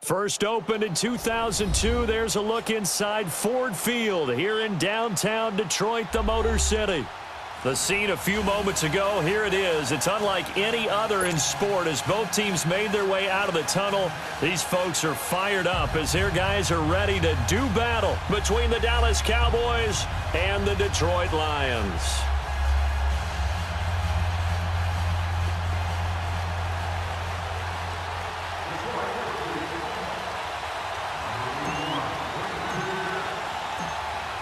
First opened in 2002, there's a look inside Ford Field here in downtown Detroit, the Motor City. The scene a few moments ago, here it is. It's unlike any other in sport as both teams made their way out of the tunnel. These folks are fired up as their guys are ready to do battle between the Dallas Cowboys and the Detroit Lions.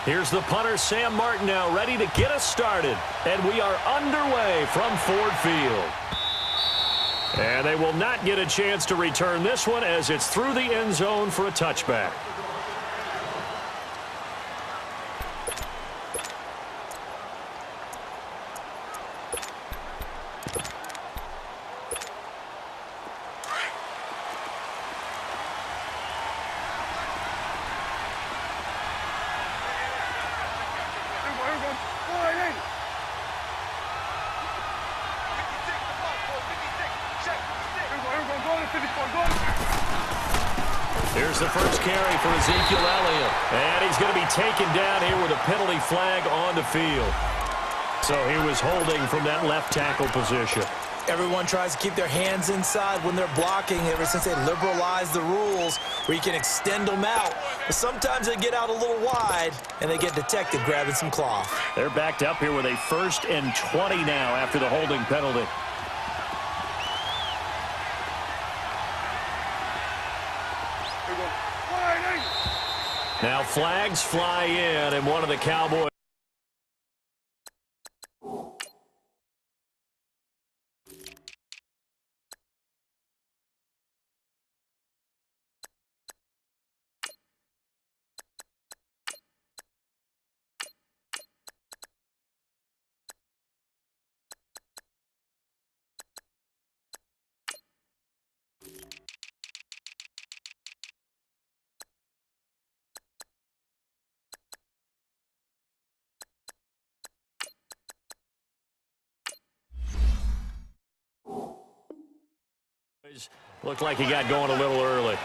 Here's the punter, Sam Martin, now ready to get us started. And we are underway from Ford Field. And they will not get a chance to return this one as it's through the end zone for a touchback. Here's the first carry for Ezekiel Elliott. And he's going to be taken down here with a penalty flag on the field. So he was holding from that left tackle position. Everyone tries to keep their hands inside when they're blocking ever since they liberalized the rules where you can extend them out. But sometimes they get out a little wide and they get detected grabbing some cloth. They're backed up here with a 1st and 20 now after the holding penalty. Now flags fly in, and one of the Cowboys. Looked like he got going a little early.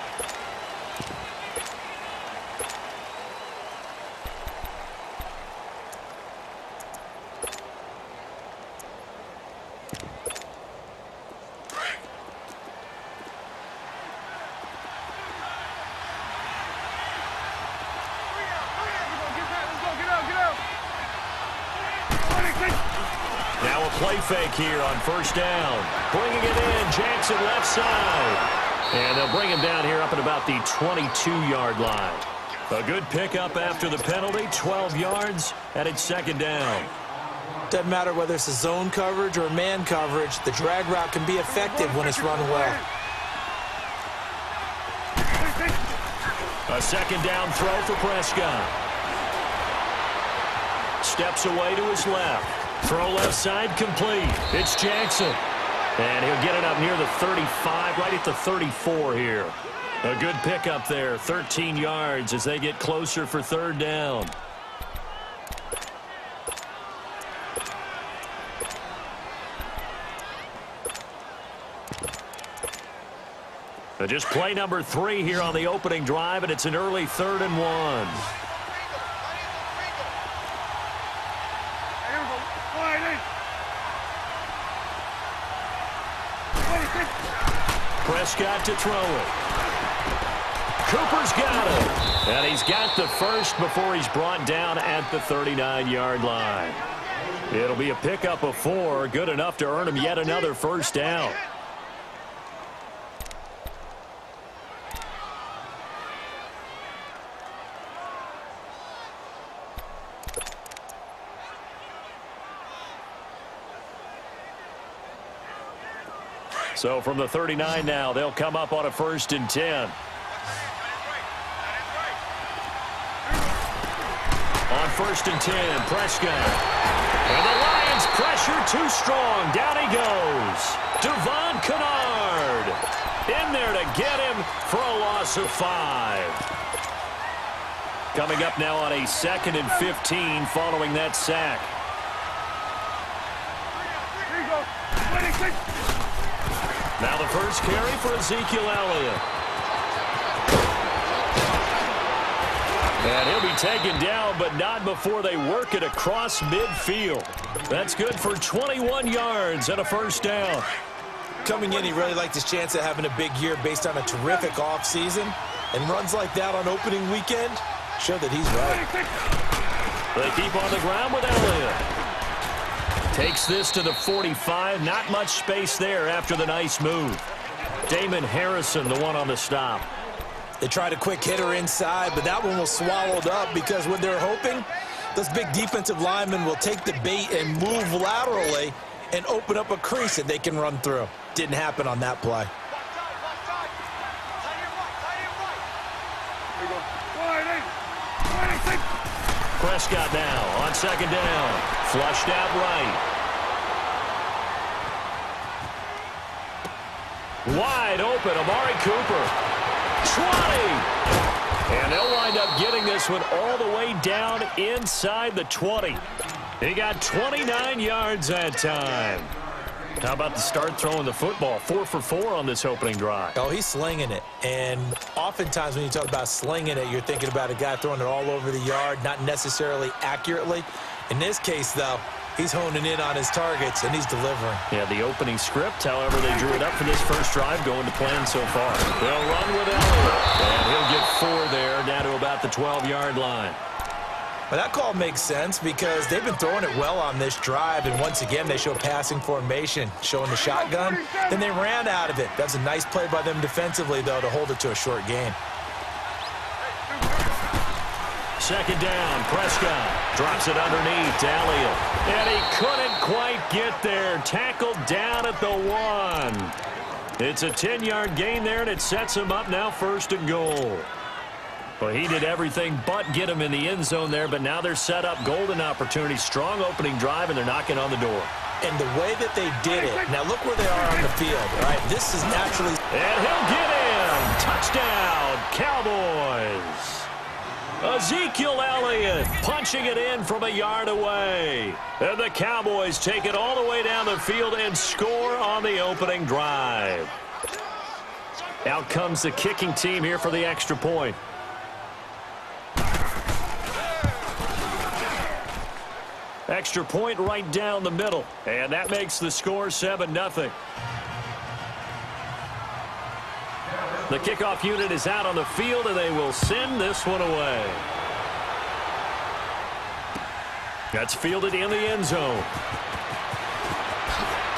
Now a play fake here on first down. Bringing it in, Jackson left side. And they'll bring him down here up at about the 22-yard line. A good pickup after the penalty, 12 yards, and it's second down. Doesn't matter whether it's a zone coverage or man coverage, the drag route can be effective when it's run well. A second down throw for Prescott. Steps away to his left. Throw left side complete. It's Jackson. And he'll get it up near the 35, right at the 34 here. A good pickup there, 13 yards as they get closer for third down. Just play number 3 here on the opening drive, and it's an early 3rd and 1. Prescott to throw it. Cooper's got it. And he's got the first before he's brought down at the 39-yard line. It'll be a pickup of 4, good enough to earn him yet another first down. So from the 39 now, they'll come up on a 1st and 10. On 1st and 10, Prescott. And the Lions pressure too strong. Down he goes. Devon Kennard in there to get him for a loss of 5. Coming up now on a 2nd and 15 following that sack. Now the first carry for Ezekiel Elliott. And he'll be taken down, but not before they work it across midfield. That's good for 21 yards and a first down. Coming in, he really liked his chance of having a big year based on a terrific offseason. And runs like that on opening weekend show that he's right. They keep on the ground with Elliott. Takes this to the 45. Not much space there after the nice move. Damon Harrison, the one on the stop. They tried a quick hitter inside, but that one was swallowed up because what they're hoping, those big defensive linemen will take the bait and move laterally and open up a crease that they can run through. Didn't happen on that play. Prescott now on second down. Flushed out right. Wide open, Amari Cooper. 20! And they'll wind up getting this one all the way down inside the 20. He got 29 yards that time. How about the start throwing the football? 4 for 4 on this opening drive. Oh, he's slinging it. And oftentimes when you talk about slinging it, you're thinking about a guy throwing it all over the yard, not necessarily accurately. In this case, though, he's honing in on his targets, and he's delivering. Yeah, the opening script, however, they drew it up for this first drive, going to plan so far. They'll run with Elliott, and he'll get 4 there, down to about the 12-yard line. Well, that call makes sense because they've been throwing it well on this drive, and once again, they show passing formation, showing the shotgun. Then they ran out of it. That's a nice play by them defensively, though, to hold it to a short gain. Second down, Prescott drops it underneath to Elliott. And he couldn't quite get there. Tackled down at the 1. It's a 10-yard gain there, and it sets him up now 1st and goal. Well, he did everything but get him in the end zone there, but now they're set up. Golden opportunity, strong opening drive, and they're knocking on the door. And the way that they did it, now look where they are on the field, right? This is naturally... And he'll get in. Touchdown, Cowboys. Ezekiel Elliott punching it in from a yard away. And the Cowboys take it all the way down the field and score on the opening drive. Out comes the kicking team here for the extra point. Extra point right down the middle. And that makes the score 7-0. The kickoff unit is out on the field, and they will send this one away. That's fielded in the end zone.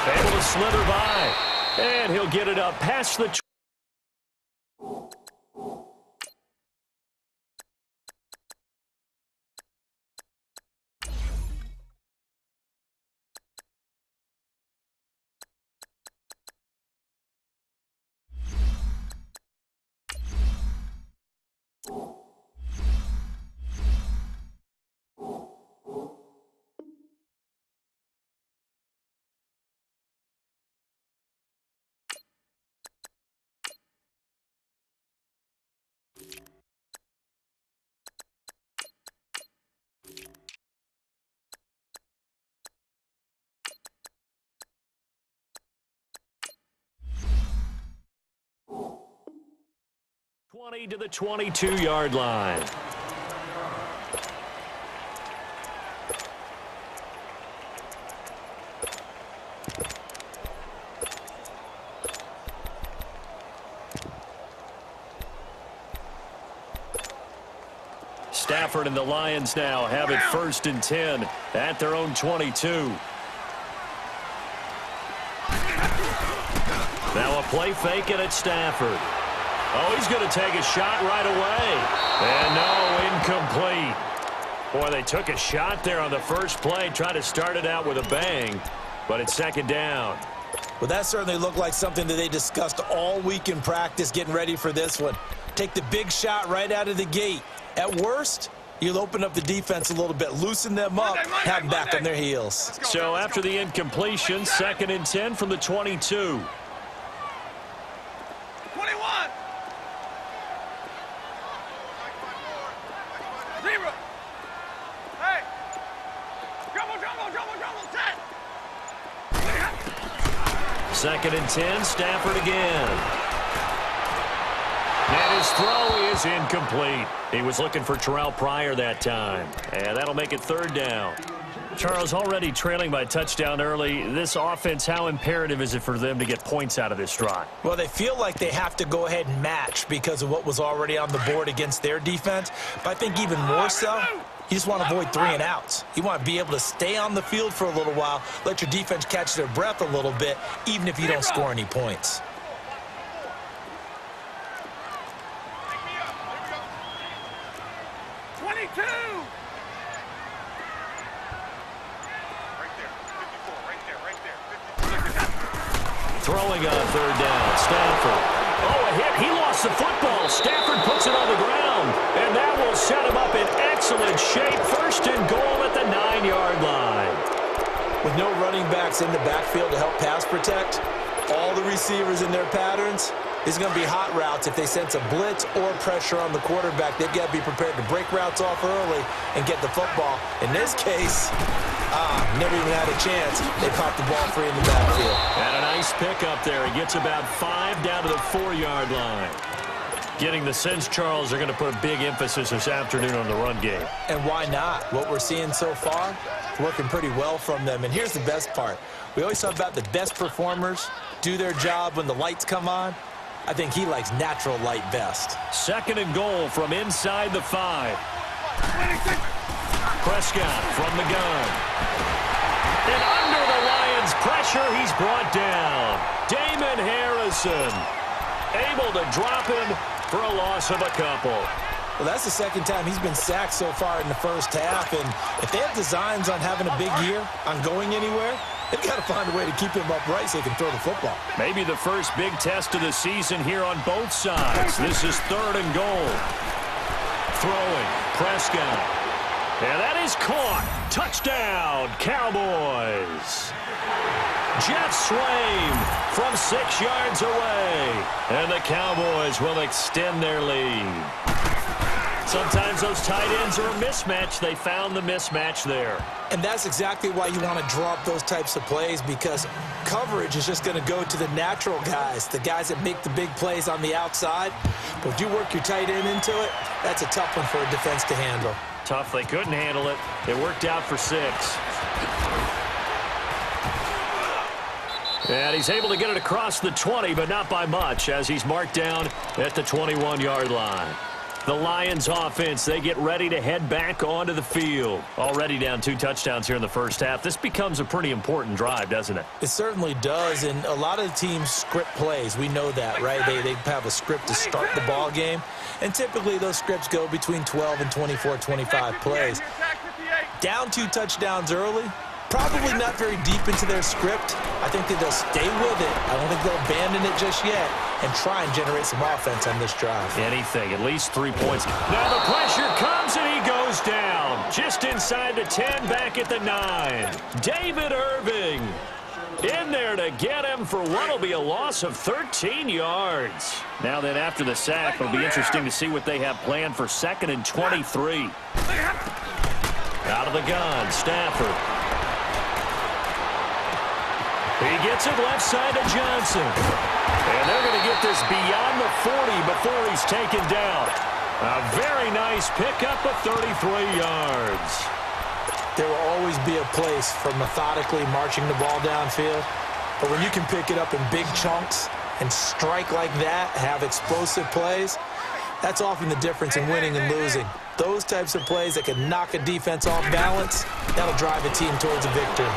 Able to slither by. And he'll get it up past the... 20 to the 22-yard line. Stafford and the Lions now have it 1st and 10 at their own 22. Now a play fake, and it's Stafford. Oh, he's going to take a shot right away. And no, incomplete. Boy, they took a shot there on the first play, tried to start it out with a bang, but it's 2nd down. Well, that certainly looked like something that they discussed all week in practice, getting ready for this one. Take the big shot right out of the gate. At worst, you'll open up the defense a little bit, loosen them up, have them back on their heels. So after the incompletion, 2nd and 10 from the 22. 21. 0. Hey. Double, 10. 2nd and 10, Stafford again. And his throw is incomplete. He was looking for Terrell Pryor that time. And that'll make it third down. Charles, already trailing by a touchdown early. This offense, how imperative is it for them to get points out of this drive? Well, they feel like they have to go ahead and match because of what was already on the board against their defense. But I think even more so, you just want to avoid 3 and outs. You want to be able to stay on the field for a little while, let your defense catch their breath a little bit, even if you don't score any points. Throwing on third down, Stafford. Oh, a hit. He lost the football. Stafford puts it on the ground, and that will set him up in excellent shape. First and goal at the 9-yard line. With no running backs in the backfield to help pass protect, all the receivers in their patterns, it's going to be hot routes. If they sense a blitz or pressure on the quarterback, they've got to be prepared to break routes off early and get the football. In this case, never even had a chance. They popped the ball free in the backfield. And a nice pickup there. He gets about 5 down to the 4-yard line. Getting the sense, Charles, are going to put a big emphasis this afternoon on the run game. And why not? What we're seeing so far, working pretty well from them. And here's the best part. We always talk about the best performers do their job when the lights come on. I think he likes natural light best. Second and goal from inside the 5. Prescott from the gun. And under the Lions' pressure, he's brought down. Damon Harrison able to drop him for a loss of a couple. Well, that's the second time he's been sacked so far in the first half. And if they have designs on having a big year, on going anywhere, they've got to find a way to keep him upright so they can throw the football. Maybe the first big test of the season here on both sides. This is third and goal. Throwing, Prescott. And that is caught. Touchdown, Cowboys. Jeff Swaim from 6 yards away. And the Cowboys will extend their lead. Sometimes those tight ends are a mismatch. They found the mismatch there. And that's exactly why you want to draw up those types of plays, because coverage is just going to go to the natural guys, the guys that make the big plays on the outside. But if you work your tight end into it, that's a tough one for a defense to handle. Tough. They couldn't handle it. It worked out for 6. And he's able to get it across the 20, but not by much, as he's marked down at the 21-yard line. The Lions offense, they get ready to head back onto the field. Already down 2 touchdowns here in the first half. This becomes a pretty important drive, doesn't it? It certainly does, and a lot of the teams script plays. We know that, right? They have a script to start the ball game, and typically those scripts go between 12 and 24, 25 plays. Down 2 touchdowns early, probably not very deep into their script. I think that they'll stay with it. I don't think they'll abandon it just yet and try and generate some offense on this drive. Anything, at least 3 points. Now the pressure comes and he goes down. Just inside the 10, back at the 9. David Irving in there to get him for what will be a loss of 13 yards. Now then, after the sack, it'll be interesting to see what they have planned for 2nd and 23. Out of the gun, Stafford. He gets it left side to Johnson. And they're going to get this beyond the 40 before he's taken down. A very nice pickup of 33 yards. There will always be a place for methodically marching the ball downfield. But when you can pick it up in big chunks and strike like that, have explosive plays, that's often the difference in winning and losing. Those types of plays that can knock a defense off balance, that'll drive a team towards a victory.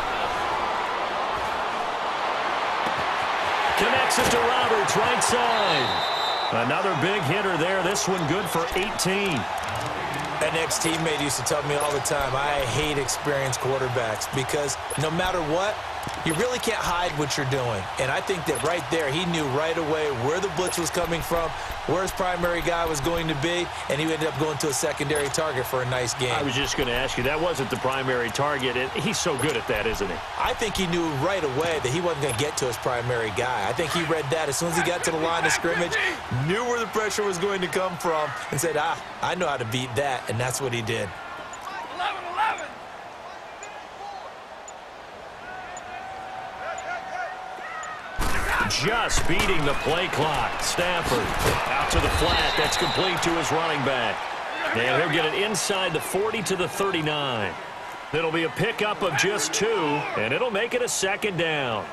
Connects it to Roberts, right side. Another big hitter there. This one good for 18. An ex-teammate used to tell me all the time, I hate experienced quarterbacks because no matter what, you really can't hide what you're doing. And I think that right there, he knew right away where the blitz was coming from, where his primary guy was going to be, and he ended up going to a secondary target for a nice game. I was just going to ask you, that wasn't the primary target. He's so good at that, isn't he? I think he knew right away that he wasn't going to get to his primary guy. I think he read that as soon as he got to the line of scrimmage, knew where the pressure was going to come from, and said, I know how to beat that, and that's what he did. 11-11. just beating the play clock. Stafford out to the flat. That's complete to his running back. And he'll get it inside the 40 to the 39. It'll be a pickup of just 2, and it'll make it a second down.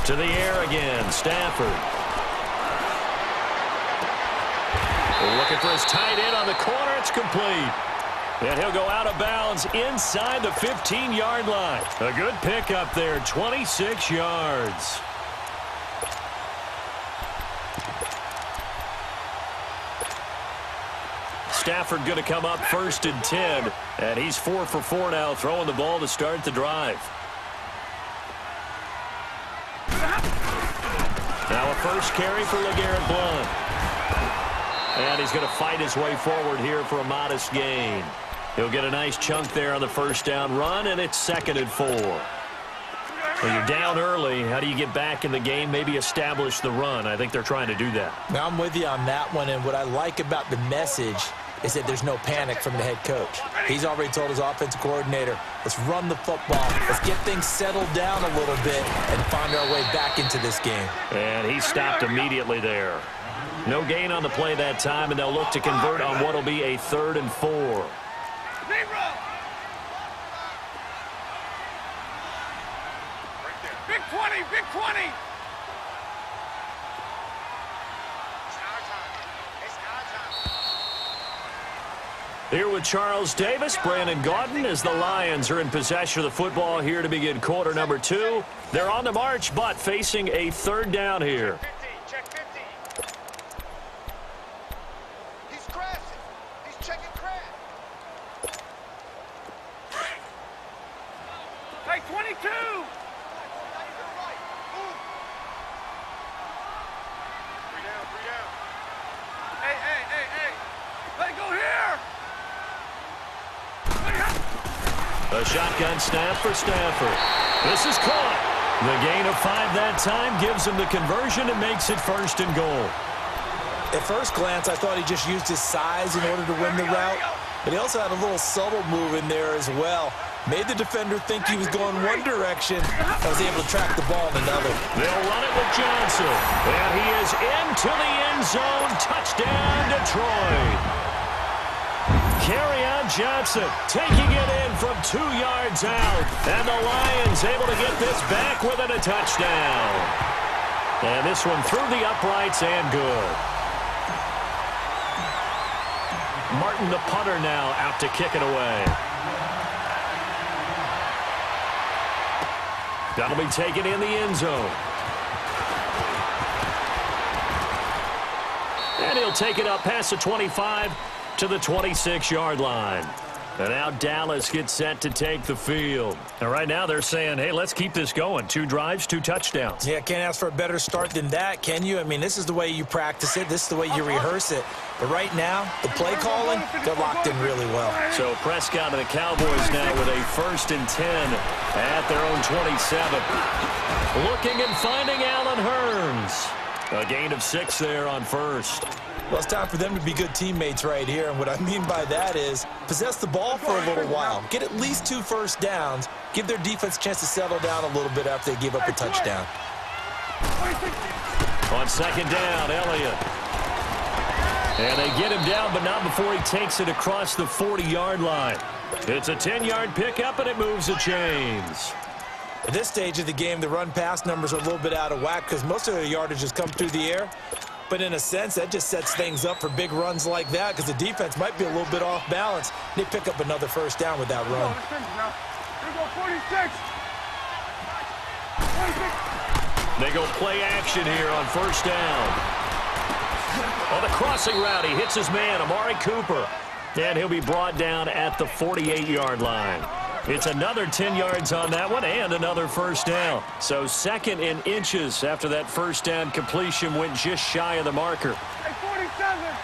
To the air again, Stafford. Looking for his tight end on the corner. It's complete. And he'll go out of bounds inside the 15-yard line. A good pickup there, 26 yards. Stafford going to come up 1st and 10. And he's 4 for 4 now, throwing the ball to start the drive. Now a first carry for LeGarrette Blount. And he's going to fight his way forward here for a modest gain. He'll get a nice chunk there on the first down run, and it's 2nd and 4. When you're down early, how do you get back in the game, maybe establish the run? I think they're trying to do that. Now, I'm with you on that one, and what I like about the message is that there's no panic from the head coach. He's already told his offensive coordinator, let's run the football, let's get things settled down a little bit and find our way back into this game. And he stopped immediately there. No gain on the play that time, and they'll look to convert on what will be a 3rd and 4. Big 20, big 20. Here with Charles Davis, Brandon Gaudin, as the Lions are in possession of the football here to begin quarter number 2. They're on the march, but facing a 3rd down here. Check 50. He's crashing. He's checking crash. Hey, 22. Hey. Let go here. A shotgun snap for Stafford. This is caught. The gain of 5 that time gives him the conversion and makes it 1st and goal. At first glance, I thought he just used his size in order to win the route, but he also had a little subtle move in there as well. Made the defender think he was going one direction and was able to track the ball in another. They'll run it with Johnson. And he is into the end zone. Touchdown, Detroit. Kerryon Johnson taking it in from 2 yards out. And the Lions able to get this back within a touchdown. And this one through the uprights and good. Martin, the punter, now out to kick it away. That'll be taken in the end zone. And he'll take it up past the 25 to the 26-yard line. And now Dallas gets set to take the field. And right now they're saying, hey, let's keep this going. 2 drives, 2 touchdowns. Yeah, can't ask for a better start than that, can you? I mean, this is the way you practice it. This is the way you rehearse it. But right now, the play calling, they're locked in really well. So Prescott and the Cowboys now with a 1st and 10 at their own 27. Looking and finding Allen Hurns. A gain of 6 there on 1st. Well, it's time for them to be good teammates right here. And what I mean by that is possess the ball for a little while. Get at least 2 first downs. Give their defense a chance to settle down a little bit after they give up a touchdown. On 2nd down, Elliott. And they get him down, but not before he takes it across the 40-yard line. It's a 10-yard pickup, and it moves the chains. At this stage of the game, the run-pass numbers are a little bit out of whack because most of their yardage has come through the air. But in a sense, that just sets things up for big runs like that because the defense might be a little bit off balance. They pick up another first down with that run. Here we go, 46. They go play action here on 1st down. On the crossing route, he hits his man, Amari Cooper. And he'll be brought down at the 48-yard line. It's another 10 yards on that one and another first down. So 2nd in inches after that first down completion went just shy of the marker. Hey, 47.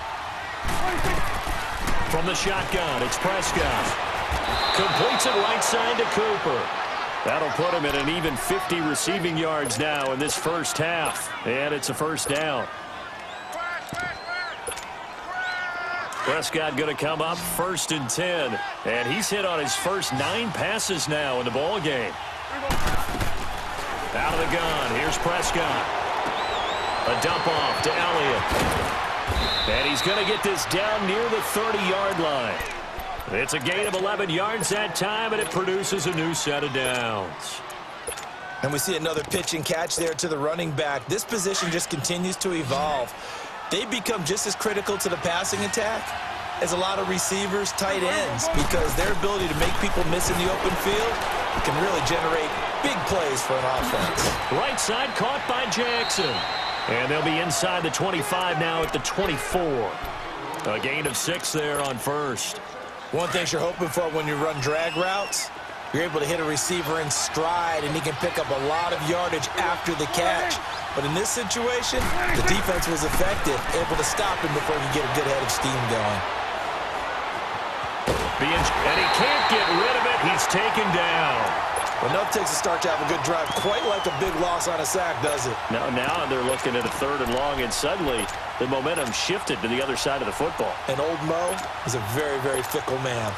46. From the shotgun, it's Prescott. Completes it right side to Cooper. That'll put him at an even 50 receiving yards now in this first half. And it's a first down. Prescott going to come up 1st and 10. And he's hit on his first 9 passes now in the ball game. Out of the gun. Here's Prescott. A dump off to Elliott. And he's going to get this down near the 30-yard line. It's a gain of 11 yards that time, and it produces a new set of downs. And we see another pitch and catch there to the running back. This position just continues to evolve. They become just as critical to the passing attack as a lot of receivers, tight ends, because their ability to make people miss in the open field can really generate big plays for an offense. Right side caught by Jackson. And they'll be inside the 25 now at the 24. A gain of 6 there on first. One thing you're hoping for when you run drag routes, you're able to hit a receiver in stride, and he can pick up a lot of yardage after the catch. But in this situation, the defense was effective, able to stop him before he could get a good head of steam going. And he can't get rid of it. He's taken down. Well, enough takes a start to have a good drive. Quite like a big loss on a sack, does it? Now they're looking at a 3rd and long, and suddenly the momentum shifted to the other side of the football. And old Mo is a very, very fickle man.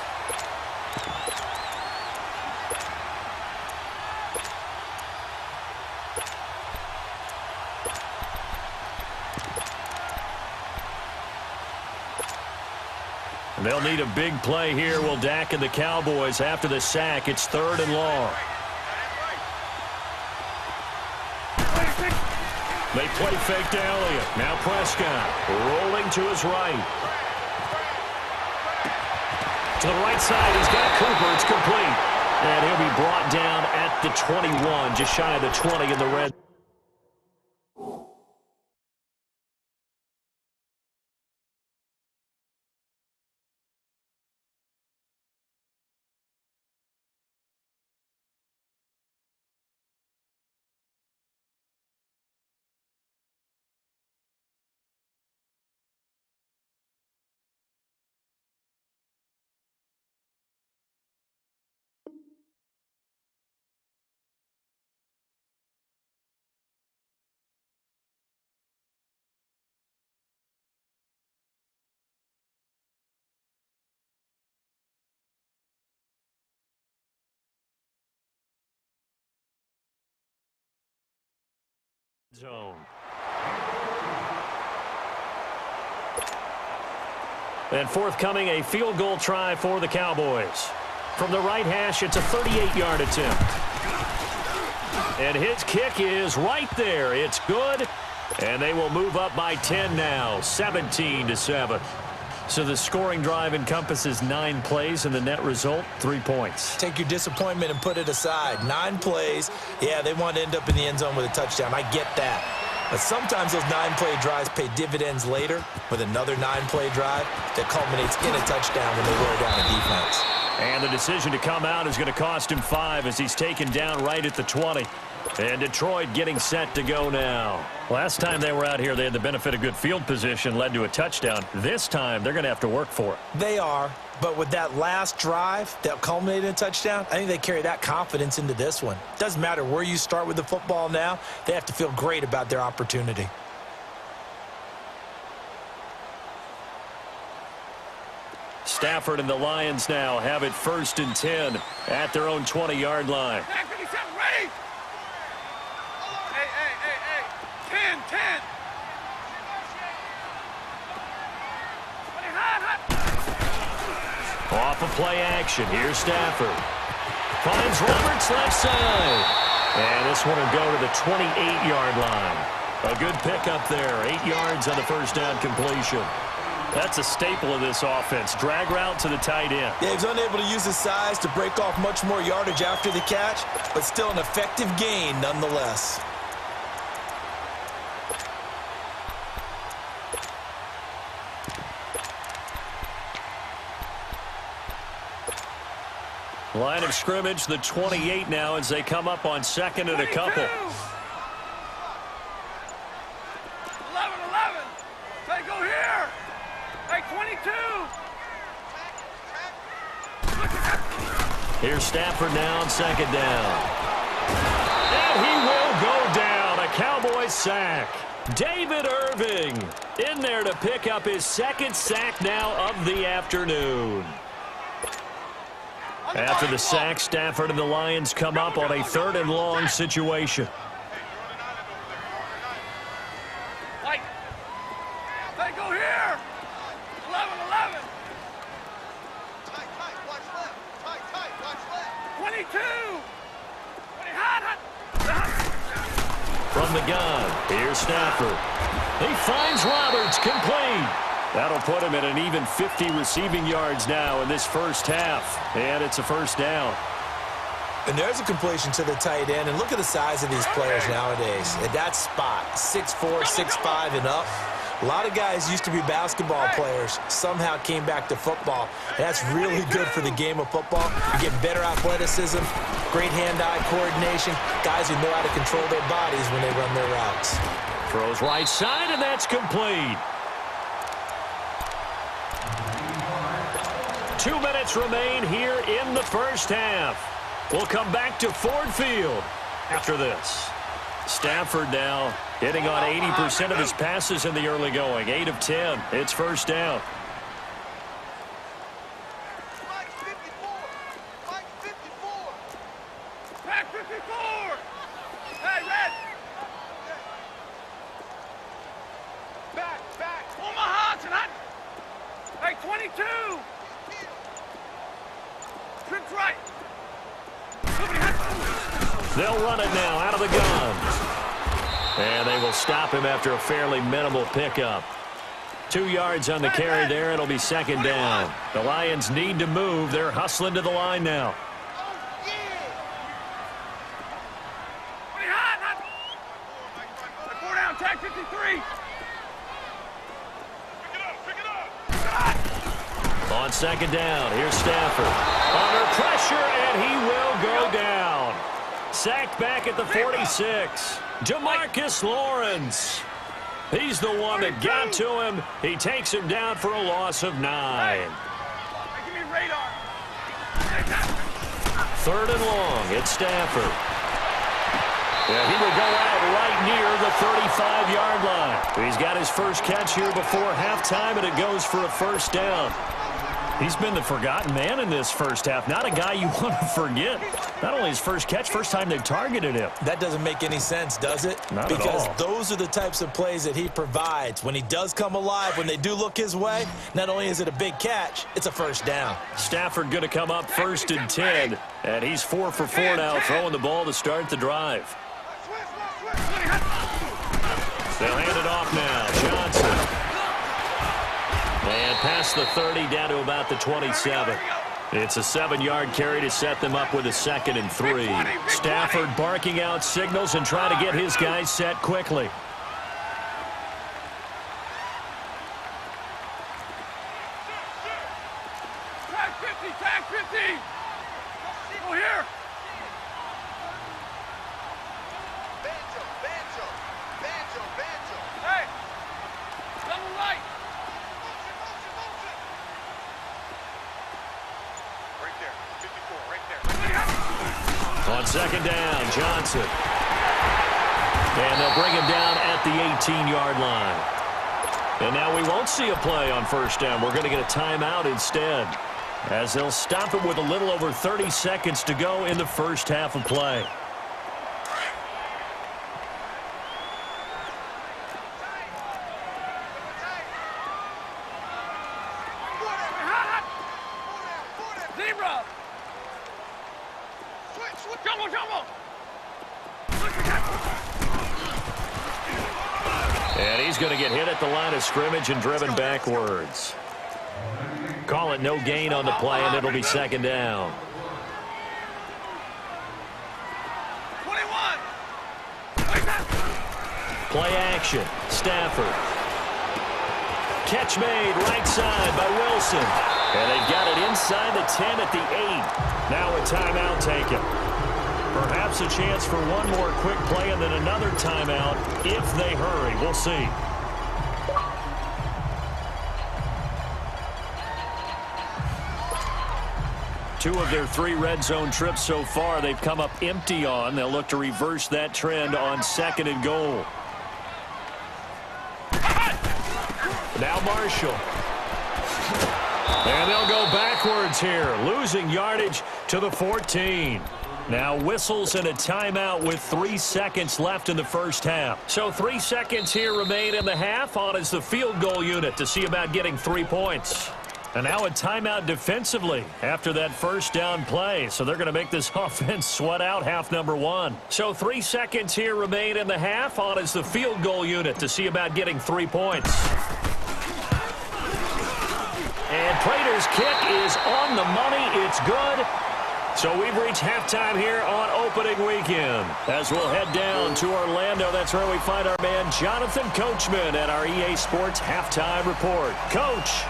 They'll need a big play here. Will Dak and the Cowboys after the sack. It's 3rd and long. They play fake to Elliott. Now Prescott rolling to his right. To the right side, he's got Cooper. It's complete. And he'll be brought down at the 21, just shy of the 20 in the red. Zone. And forthcoming, a field goal try for the Cowboys. From the right hash, it's a 38-yard attempt. And his kick is right there. It's good. And they will move up by 10 now, 17-7. So the scoring drive encompasses 9 plays, and the net result, 3 points. Take your disappointment and put it aside. 9 plays. Yeah, they want to end up in the end zone with a touchdown. I get that. But sometimes those 9-play drives pay dividends later with another 9-play drive that culminates in a touchdown when they wear down a defense. And the decision to come out is going to cost him 5 as he's taken down right at the 20. And Detroit getting set to go now. Last time they were out here, they had the benefit of good field position, led to a touchdown. This time, they're going to have to work for it. They are, but with that last drive that culminated in a touchdown, I think they carry that confidence into this one. Doesn't matter where you start with the football now, they have to feel great about their opportunity. Stafford and the Lions now have it 1st and 10 at their own 20-yard line. Ready? Hey. 10. Off of play action. Here's Stafford. Finds Roberts left side. And this one will go to the 28-yard line. A good pickup there. 8 yards on the first down completion. That's a staple of this offense. Drag route to the tight end. Yeah, he's unable to use his size to break off much more yardage after the catch, but still an effective gain nonetheless. Line of scrimmage, the 28 now as they come up on 2nd and a couple. 11. Say go here. Hey, 22. Here's Stafford now on 2nd down. And he will go down. A Cowboys sack. David Irving in there to pick up his second sack now of the afternoon. After the sack, Stafford and the Lions come up on a 3rd and long situation. They go here. 11-11. Tight, watch left. Tight, watch left. 22. 20 hot. From the gun, here's Stafford. He finds Roberts, complete. That'll put him at an even 50 receiving yards now in this first half. And it's a first down. And there's a completion to the tight end. And look at the size of these players nowadays. At that spot, 6'4", 6'5", and up. A lot of guys used to be basketball players, somehow came back to football. That's really good for the game of football. You get better athleticism, great hand-eye coordination, guys who know how to control their bodies when they run their routes. Throws right side, and that's complete. 2 minutes remain here in the first half. We'll come back to Ford Field after this. Stafford now hitting on 80% of his passes in the early going. 8 of 10. It's first down. Mike 54. Mike 54. Back 54. Hey, Red. Back. Omaha tonight. Hey, 22. Trips right. They'll run it now out of the gun. And they will stop him after a fairly minimal pickup. 2 yards on the carry there. It'll be second down. The Lions need to move. They're hustling to the line now. Four down, tag 53. Pick it up. On second down, here's Stafford. Under pressure, and he will go down. Sacked back at the 46. Demarcus Lawrence. He's the one that got to him. He takes him down for a loss of 9. Give me radar. 3rd and long, it's Stafford. Yeah, he will go out right near the 35-yard line. He's got his first catch here before halftime, and it goes for a first down. He's been the forgotten man in this first half. Not a guy you want to forget. Not only his first catch, first time they've targeted him. That doesn't make any sense, does it? Not because at all. Those are the types of plays that he provides. When he does come alive, when they do look his way, not only is it a big catch, it's a first down. Stafford going to come up 1st and 10, and he's 4 for 4 now, throwing the ball to start the drive. They'll hand it off now. Johnson. And past the 30 down to about the 27. It's a 7-yard carry to set them up with a 2nd and 3. Stafford barking out signals and trying to get his guys set quickly. Tag 50. Go here. Banjo. Hey. Double right. Right there. 54, right there. On second down, Johnson. And they'll bring him down at the 18-yard line. And now we won't see a play on first down. We're going to get a timeout instead, as they'll stop it with a little over 30 seconds to go in the first half of play. Zebra. Switch. Jumbo. And he's going to get hit at the line of scrimmage and driven backwards. Call it no gain on the play, and it'll be second down. 21. Play action. Stafford. Catch made right side by Wilson. And they've got it inside the 10 at the 8. Now a timeout taken. Perhaps a chance for one more quick play and then another timeout if they hurry. We'll see. Two of their 3 red zone trips so far they've come up empty on. They'll look to reverse that trend on 2nd and goal. Now Marshall. And they'll go backwards here, losing yardage to the 14. Now whistles and a timeout with 3 seconds left in the first half. So 3 seconds here remain in the half. On is the field goal unit to see about getting 3 points. And now a timeout defensively after that first down play. So they're going to make this offense sweat out half number 1. So 3 seconds here remain in the half. On is the field goal unit to see about getting 3 points. And Prater's kick is on the money. It's good. So we've reached halftime here on opening weekend. As we'll head down to Orlando, that's where we find our man Jonathan Coachman at our EA Sports Halftime Report. Coach.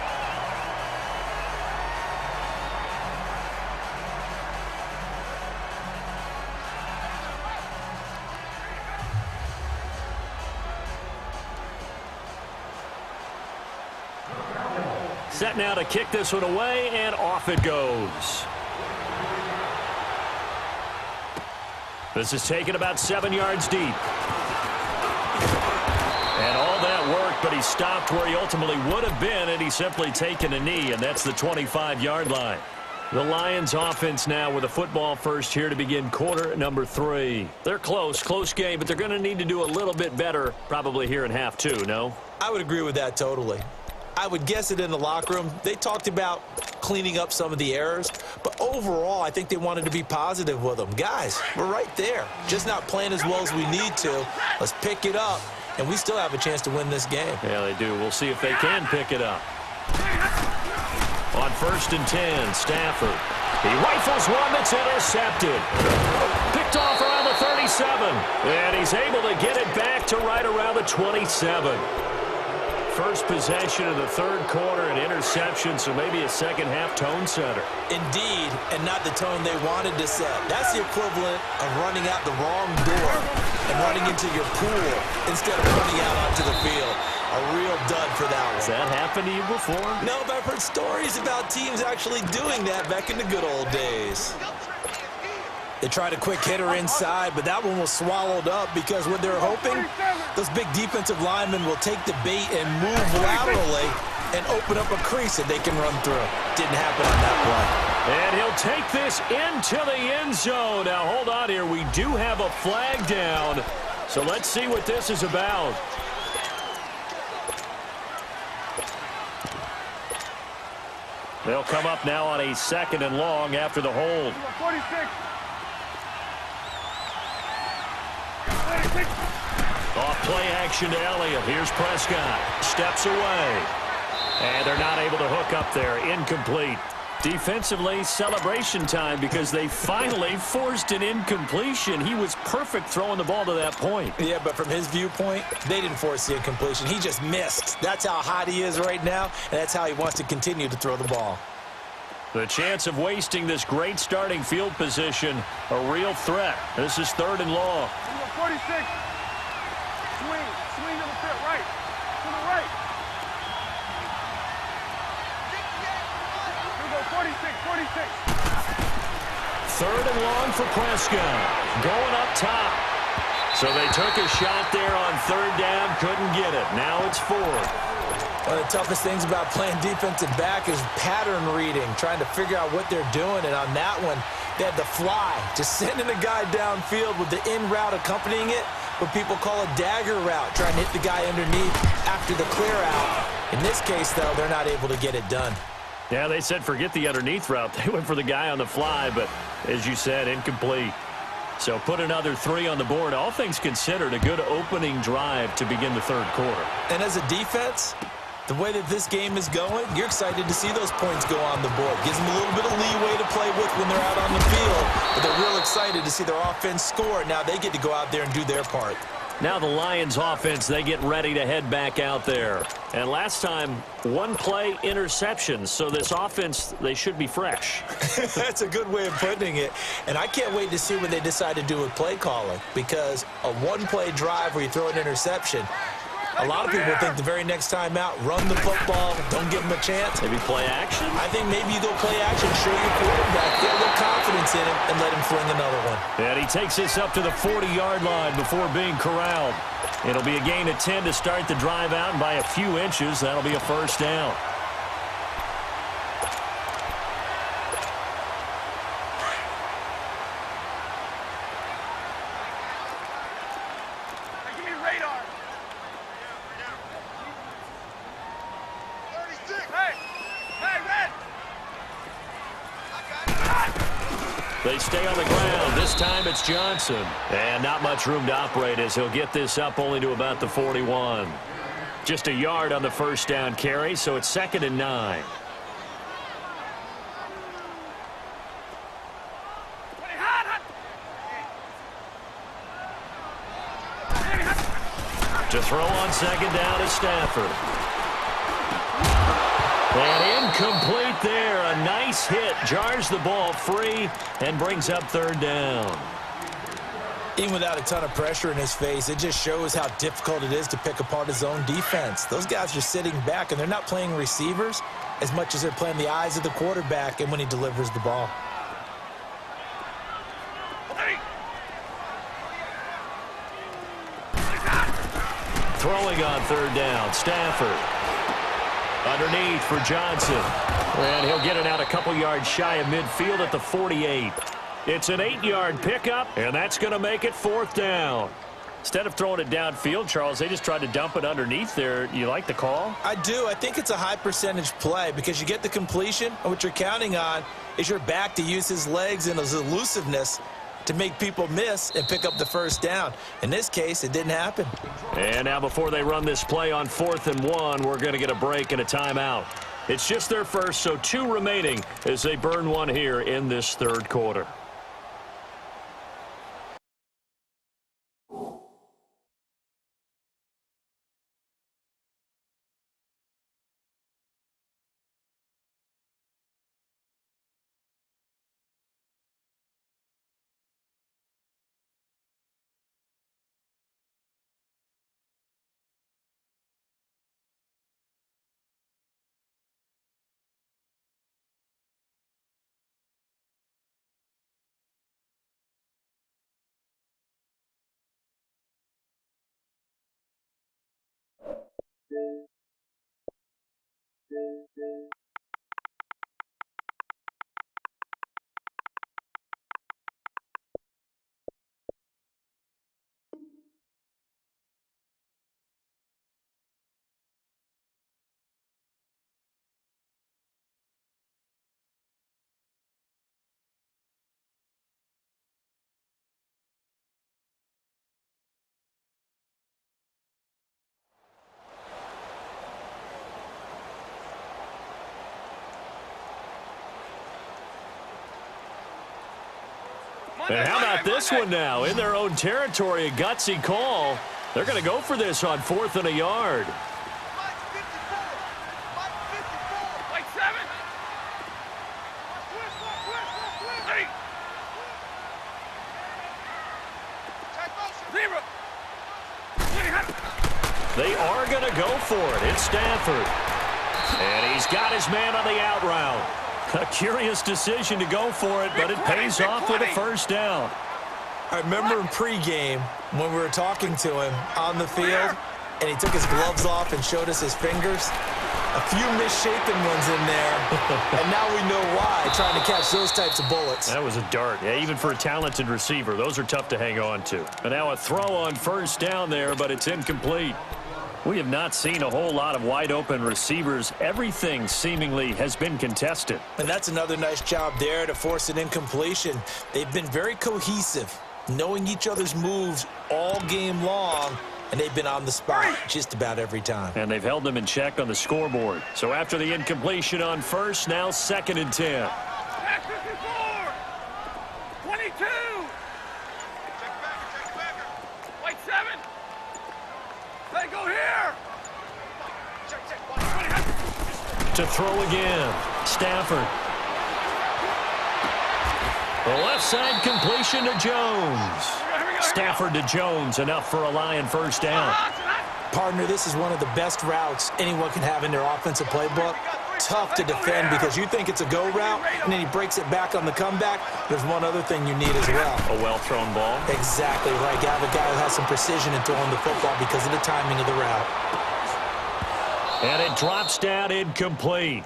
Set now to kick this one away, and off it goes. This is taken about 7 yards deep. And all that work, but he stopped where he ultimately would have been, and he's simply taken a knee, and that's the 25-yard line. The Lions offense now with a football first here to begin quarter number 3. They're close game, but they're going to need to do a little bit better probably here in half 2, no? I would agree with that totally. I would guess it in the locker room. They talked about cleaning up some of the errors, but overall, I think they wanted to be positive with them. Guys, we're right there. Just not playing as well as we need to. Let's pick it up, and we still have a chance to win this game. Yeah, they do. We'll see if they can pick it up. On 1st and 10, Stafford. He rifles one that's intercepted. Picked off around the 37, and he's able to get it back to right around the 27. First possession of the third quarter, an interception, so maybe a second-half tone setter. Indeed, and not the tone they wanted to set. That's the equivalent of running out the wrong door and running into your pool instead of running out onto the field. A real dud for that one. Has that happened to you before? No, but I've heard stories about teams actually doing that back in the good old days. They tried a quick hitter inside, but that one was swallowed up because what they're hoping, those big defensive linemen will take the bait and move laterally and open up a crease that they can run through. Didn't happen on that play. And he'll take this into the end zone. Now, hold on here. We do have a flag down, so let's see what this is about. They'll come up now on a 2nd and long after the hold. 46. Off play action to Elliott. Here's Prescott. Steps away. And they're not able to hook up there. Incomplete. Defensively, celebration time because they finally forced an incompletion. He was perfect throwing the ball to that point. Yeah, but from his viewpoint, they didn't force the incompletion. He just missed. That's how hot he is right now, and that's how he wants to continue to throw the ball. The chance of wasting this great starting field position, a real threat. This is 3rd and long. 46. Swing to the field, right. To the right. Here we go, 46. 3rd and long for Prescott. Going up top. So they took a shot there on 3rd down, couldn't get it. Now it's 4th. One of the toughest things about playing defensive back is pattern reading, trying to figure out what they're doing. And on that one, they had the fly, just sending a guy downfield with the in route accompanying it, what people call a dagger route, trying to hit the guy underneath after the clear out. In this case, though, they're not able to get it done. Yeah, they said forget the underneath route. They went for the guy on the fly, but as you said, incomplete. So put another 3 on the board. All things considered, a good opening drive to begin the 3rd quarter. And as a defense, the way that this game is going, you're excited to see those points go on the board. Gives them a little bit of leeway to play with when they're out on the field. But they're real excited to see their offense score. Now they get to go out there and do their part. Now the Lions offense, they get ready to head back out there. And last time, 1 play interceptions. So this offense, they should be fresh. That's a good way of putting it. And I can't wait to see what they decide to do with play calling. Because a 1-play drive where you throw an interception, a lot of people think the very next time out, run the football, don't give them a chance. Maybe play action? I think maybe you go play action, show your quarterback, get a little confidence. confidence in him and let him fling another one. And he takes this up to the 40-yard line before being corralled. It'll be a gain of 10 to start the drive out, and by a few inches, that'll be a first down. They stay on the ground. This time it's Johnson. And not much room to operate as he'll get this up only to about the 41. Just a yard on the first down carry, so it's 2nd and 9. To throw on 2nd down is Stafford. And incomplete there. A nice hit. Jars the ball free and brings up 3rd down. Even without a ton of pressure in his face, it just shows how difficult it is to pick apart his own defense. Those guys are sitting back, and they're not playing receivers as much as they're playing the eyes of the quarterback and when he delivers the ball. Throwing on 3rd down, Stafford. Underneath for Johnson. And he'll get it out a couple yards shy of midfield at the 48. It's an 8-yard pickup, and that's going to make it 4th down. Instead of throwing it downfield, Charles, they just tried to dump it underneath there. You like the call? I do. I think it's a high-percentage play because you get the completion, and what you're counting on is your back to use his legs and his elusiveness to make people miss and pick up the first down. In this case, it didn't happen. And now before they run this play on 4th and 1, we're going to get a break and a timeout. It's just their first, so 2 remaining as they burn one here in this 3rd quarter. And how about this one now? In their own territory, a gutsy call. They're going to go for this on 4th and a yard. They are going to go for it. It's Stafford. And he's got his man on the out route. A curious decision to go for it, but it pays off with a first down. I remember in pregame when we were talking to him on the field, and he took his gloves off and showed us his fingers. A few misshapen ones in there, and now we know why, trying to catch those types of bullets. That was a dart. Yeah, even for a talented receiver, those are tough to hang on to. And now a throw on first down there, but it's incomplete. We have not seen a whole lot of wide-open receivers. Everything seemingly has been contested. And that's another nice job there to force an incompletion. They've been very cohesive, knowing each other's moves all game long, and they've been on the spot just about every time. And they've held them in check on the scoreboard. So after the incompletion on first, now 2nd and 10. 22. White 7. They go here. To throw again, Stafford. The left side completion to Jones. Stafford to Jones, enough for a Lion first down. Partner, this is one of the best routes anyone can have in their offensive playbook. tough to defend because you think it's a go route, and then he breaks it back on the comeback. There's one other thing you need as well. A well-thrown ball. Exactly right. You have a guy who has some precision in throwing the football because of the timing of the route. And it drops down incomplete.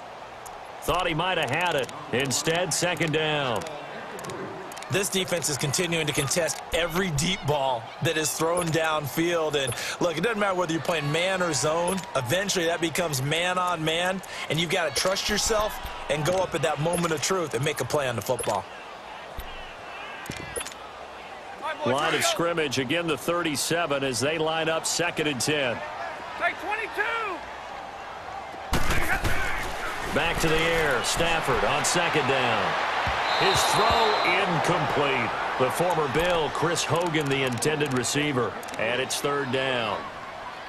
Thought he might have had it. Instead, second down. This defense is continuing to contest every deep ball that is thrown downfield. And, look, it doesn't matter whether you're playing man or zone. Eventually, that becomes man on man, and you've got to trust yourself and go up at that moment of truth and make a play on the football. Line of scrimmage, again the 37 as they line up 2nd and 10. Take 22. Back to the air. Stafford on 2nd down. His throw incomplete. The former Bill, Chris Hogan, the intended receiver. And it's 3rd down.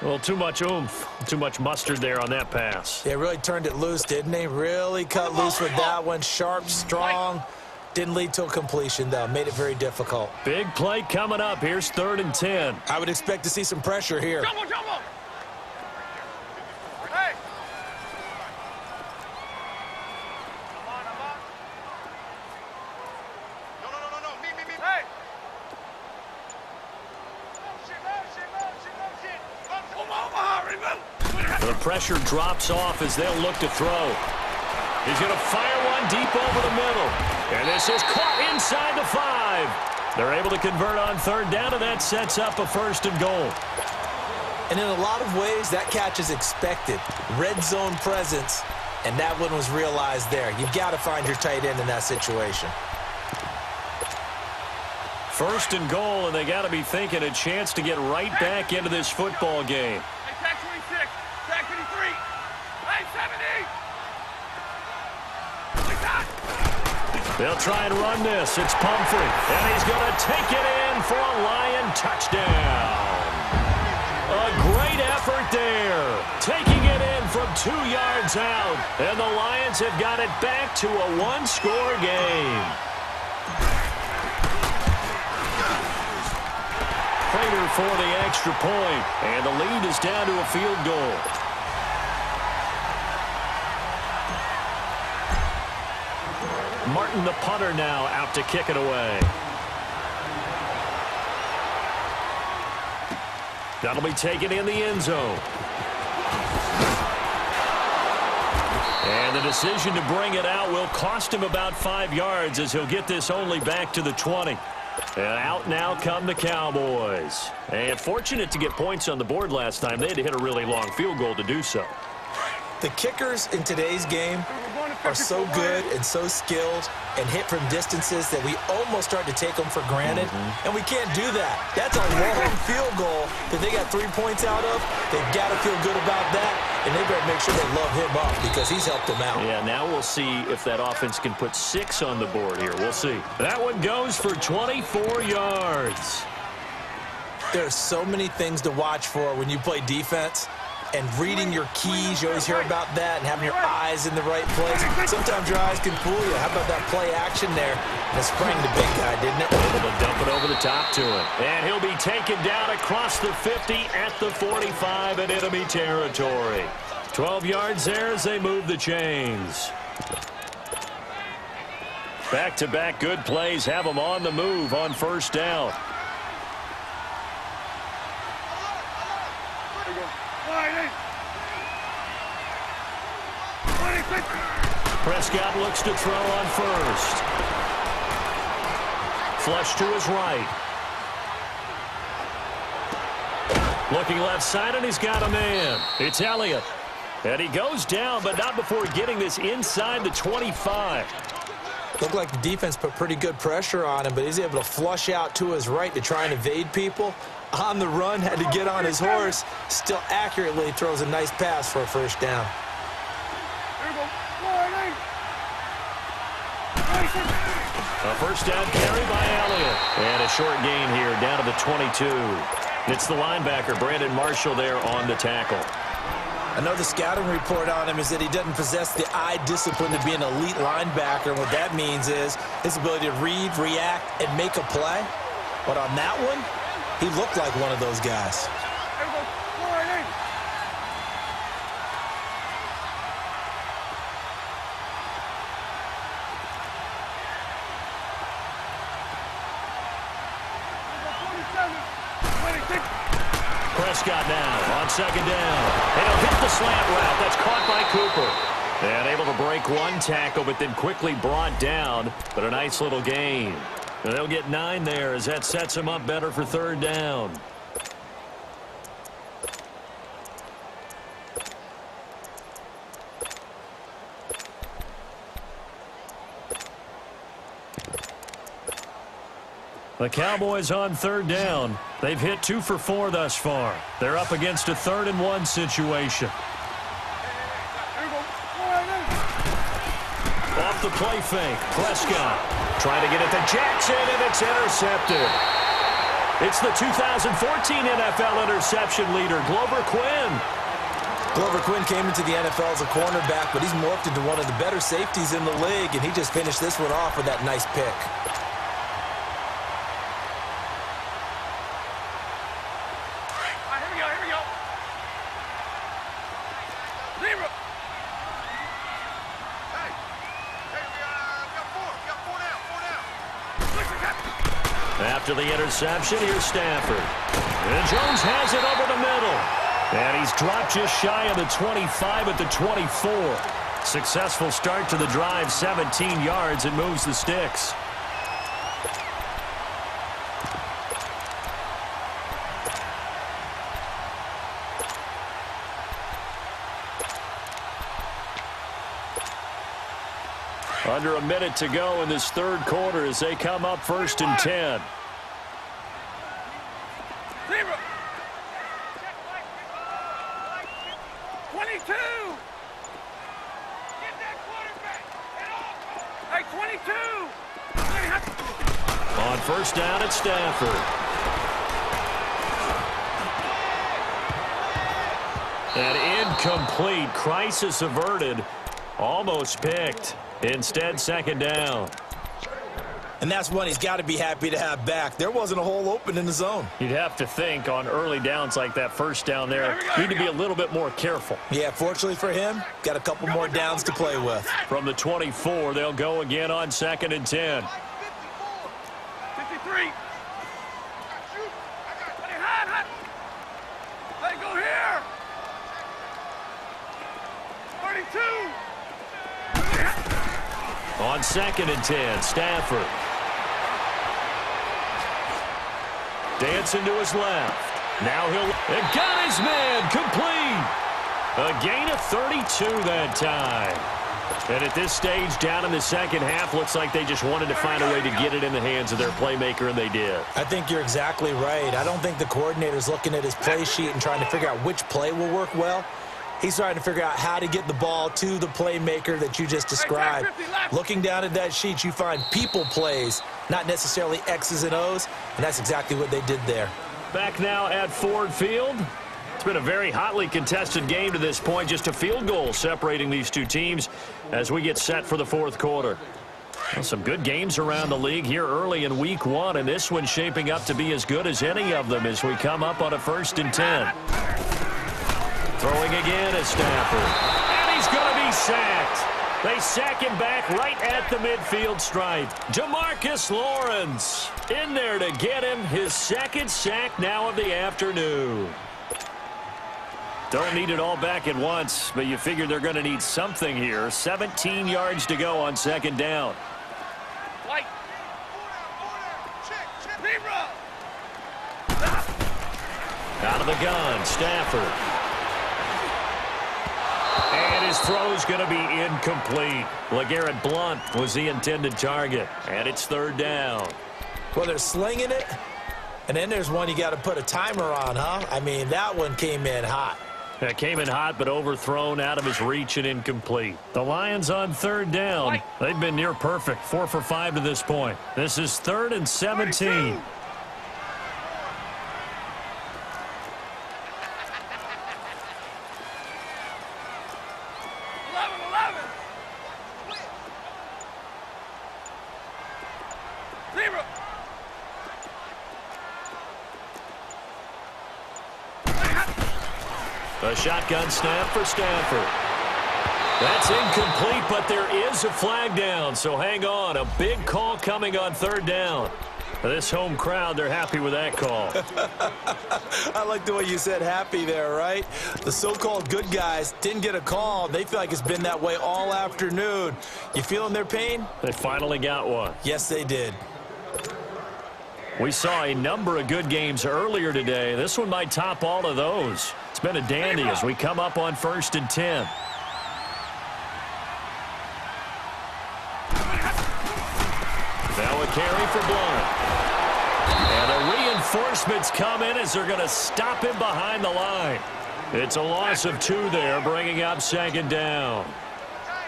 Well, too much oomph, too much mustard there on that pass. They really turned it loose, didn't they? Really cut loose with that one. Sharp, strong. Didn't lead to a completion, though. Made it very difficult. Big play coming up. Here's 3rd and 10. I would expect to see some pressure here. Jumbo. Hey. No. Me. Hey. The pressure drops off as they'll look to throw. He's going to fire one deep over the middle. And this is caught inside the 5. They're able to convert on 3rd down, and that sets up a 1st and goal. And in a lot of ways, that catch is expected. Red zone presence, and that one was realized there. You've got to find your tight end in that situation. 1st and goal, and they got to be thinking a chance to get right back into this football game. Hey, tag 26. Tag 53. Hey, 70. They'll try and run this. It's Pumphrey, and he's going to take it in for a Lion touchdown. A great effort there, taking it in from 2 yards out, and the Lions have got it back to a 1-score game. Prater for the extra point, and the lead is down to a field goal. Martin, the punter, now out to kick it away. That'll be taken in the end zone. And the decision to bring it out will cost him about 5 yards as he'll get this only back to the 20. And out now come the Cowboys. And fortunate to get points on the board last time. They had to hit a really long field goal to do so. The kickers in today's game are so good and so skilled and hit from distances that we almost start to take them for granted, and we can't do that. That's a long field goal that they got 3 points out of. They've got to feel good about that, and they better make sure they love him up because he's helped them out. Yeah, now we'll see if that offense can put 6 on the board here. We'll see. That one goes for 24 yards. There are so many things to watch for when you play defense. And reading your keys, you always hear about that, and having your eyes in the right place. Sometimes your eyes can fool you. How about that play action there? And it sprang the big guy, didn't it? Able to dump it over the top to him. And he'll be taken down across the 50 at the 45 in enemy territory. 12 yards there as they move the chains. Back-to-back good plays have them on the move on 1st down. Prescott looks to throw on 1st. Flush to his right. Looking left side, and he's got a man. It's Elliott. And he goes down, but not before getting this inside the 25. Looked like the defense put pretty good pressure on him, but he's able to flush out to his right to try and evade people. On the run, had to get on his horse. Still accurately throws a nice pass for a 1st down. A 1st down carry by Elliott. And a short gain here down to the 22. It's the linebacker, Brandon Marshall, there on the tackle. I know the scouting report on him is that he doesn't possess the eye discipline to be an elite linebacker. And what that means is his ability to read, react, and make a play. But on that one, he looked like one of those guys. Prescott now on second down. And he'll hit the slant route. That's caught by Cooper. And able to break one tackle, but then quickly brought down. But a nice little gain. And they'll get 9 there as that sets him up better for third down. The Cowboys on third down. They've hit 2 for 4 thus far. They're up against a 3rd and 1 situation. Off the play fake. Prescott trying to get it to Jackson, and it's intercepted. It's the 2014 NFL interception leader, Glover Quinn. Glover Quinn came into the NFL as a cornerback, but he's morphed into one of the better safeties in the league, and he just finished this one off with that nice pick. After the interception, here's Stafford. And Jones has it over the middle. And he's dropped just shy of the 25 at the 24. Successful start to the drive, 17 yards, and moves the sticks. Under a minute to go in this third quarter as they come up 1st and 10. On first down, it's Stafford. And incomplete. Crisis averted. Almost picked. Instead, second down. And that's one he's got to be happy to have back. There wasn't a hole open in the zone. You'd have to think on early downs like that first down there, need to be a little bit more careful. Yeah, fortunately for him, got a couple more downs to play with. From the 24, they'll go again on 2nd and 10. 53. Hey, go here. 32. On 2nd and 10, Stafford. Dancing to his left. Now he'll... And got his man complete. A gain of 32 that time. And at this stage, down in the second half, looks like they just wanted to find a way to get it in the hands of their playmaker, and they did. I think you're exactly right. I don't think the coordinator's looking at his play sheet and trying to figure out which play will work well. He's trying to figure out how to get the ball to the playmaker that you just described. Looking down at that sheet, you find people plays, not necessarily X's and O's, and that's exactly what they did there. Back now at Ford Field. It's been a very hotly contested game to this point. Just a field goal separating these two teams as we get set for the fourth quarter. Well, some good games around the league here early in week 1, and this one's shaping up to be as good as any of them as we come up on a 1st and 10. Throwing again is Stafford. And he's going to be sacked. They sack him back right at the midfield stripe. Jamarcus Lawrence in there to get him his 2nd sack now of the afternoon. Don't need it all back at once, but you figure they're going to need something here. 17 yards to go on 2nd down. Out of the gun, Stafford. And his throw's going to be incomplete. LeGarrette Blount was the intended target. And it's 3rd down. Well, they're slinging it, and then there's one you got to put a timer on, huh? I mean, that one came in hot. It came in hot, but overthrown, out of his reach, and incomplete. The Lions on 3rd down. They've been near perfect, 4 for 5 to this point. This is 3rd and 17. A shotgun snap for Stafford. That's incomplete, but there is a flag down, so hang on. A big call coming on 3rd down. This home crowd, they're happy with that call. I like the way you said happy there, right? The so-called good guys didn't get a call. They feel like it's been that way all afternoon. You feeling their pain? They finally got one. Yes, they did. We saw a number of good games earlier today. This one might top all of those. It's been a dandy as we come up on 1st and 10. Now a carry for Blunt. And the reinforcements come in as they're going to stop him behind the line. It's a loss of 2 there, bringing up 2nd down.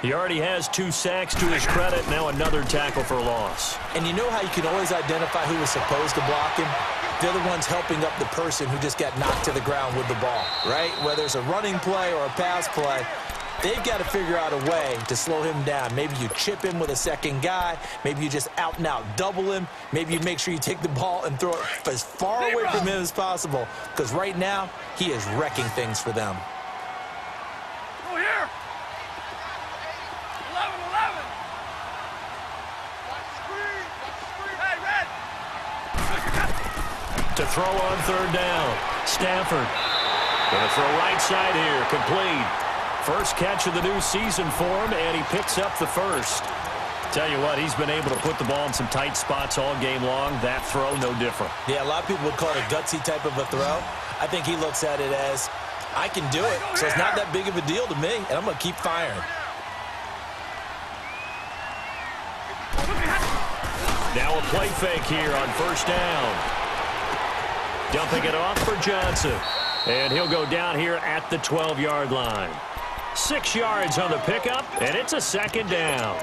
He already has 2 sacks to his credit. Now another tackle for loss. And you know how you can always identify who was supposed to block him? They're the ones helping up the person who just got knocked to the ground with the ball, right? Whether it's a running play or a pass play, they've got to figure out a way to slow him down. Maybe you chip him with a second guy. Maybe you just out-and-out double him. Maybe you make sure you take the ball and throw it as far away from him as possible. Because right now, he is wrecking things for them. Go here. 11-11. Hey, red. To throw on 3rd down. Stafford. Going to throw right side here. Complete. First catch of the new season for him, and he picks up the first. Tell you what, he's been able to put the ball in some tight spots all game long. That throw, no different. Yeah, a lot of people would call it a gutsy type of a throw. I think he looks at it as, I can do it, so it's not that big of a deal to me, and I'm going to keep firing. Now a play fake here on 1st down. Dumping it off for Johnson. And he'll go down here at the 12-yard line. 6 yards on the pickup, and it's a 2nd down.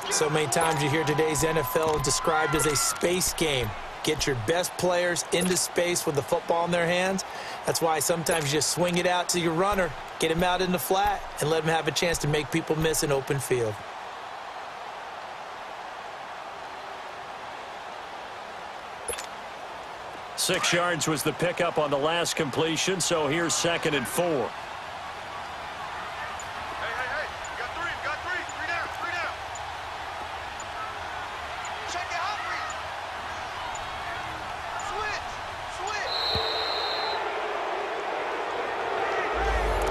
So many times you hear today's NFL described as a space game. Get your best players into space with the football in their hands. That's why sometimes you just swing it out to your runner, get him out in the flat, and let him have a chance to make people miss an open field. Six yards was the pickup on the last completion, so here's 2nd and 4. Hey. Got three. Three down. Check it out, Switch.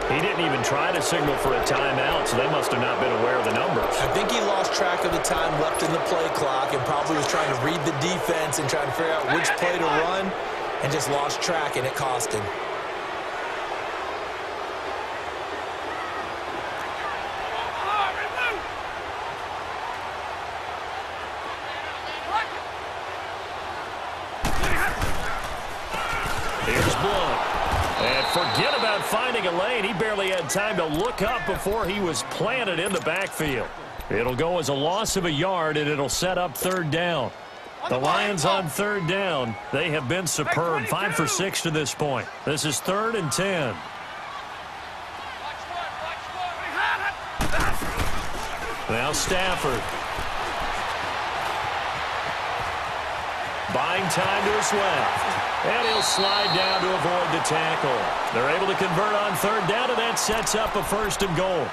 He didn't even try to signal for a timeout, so they must have not been aware of the numbers. I think he lost track of the time left in the play clock and probably was trying to read the defense and trying to figure out which play to run and just lost track, and it cost him. Here's Blunt. And forget about finding a lane. He barely had time to look up before he was planted in the backfield. It'll go as a loss of a yard, and it'll set up 3rd down. The Lions on 3rd down. They have been superb. 5 for 6 to this point. This is 3rd and 10. Now Stafford. Buying time to his left. And he'll slide down to avoid the tackle. They're able to convert on 3rd down, and that sets up a 1st and goal.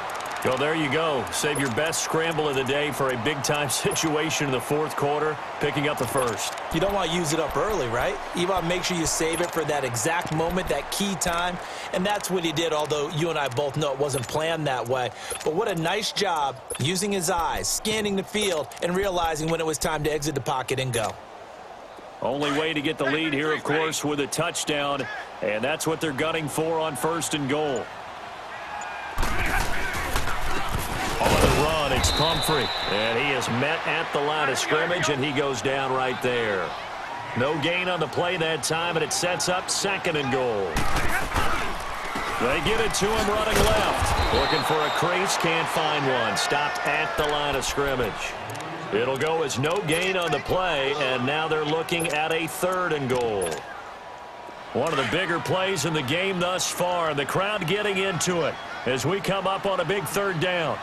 Well, there you go. Save your best scramble of the day for a big-time situation in the 4th quarter, picking up the first. You don't want to use it up early, right? You want to make sure you save it for that exact moment, that key time, and that's what he did, although you and I both know it wasn't planned that way. But what a nice job using his eyes, scanning the field, and realizing when it was time to exit the pocket and go. Only way to get the lead here, of course, with a touchdown, and that's what they're gunning for on 1st and goal. On the run, it's Pumphrey, and he is met at the line of scrimmage, and he goes down right there. No gain on the play that time, and it sets up 2nd and goal. They give it to him running left. Looking for a crease, can't find one. Stopped at the line of scrimmage. It'll go as no gain on the play, and now they're looking at a 3rd and goal. One of the bigger plays in the game thus far, and the crowd getting into it as we come up on a big 3rd down.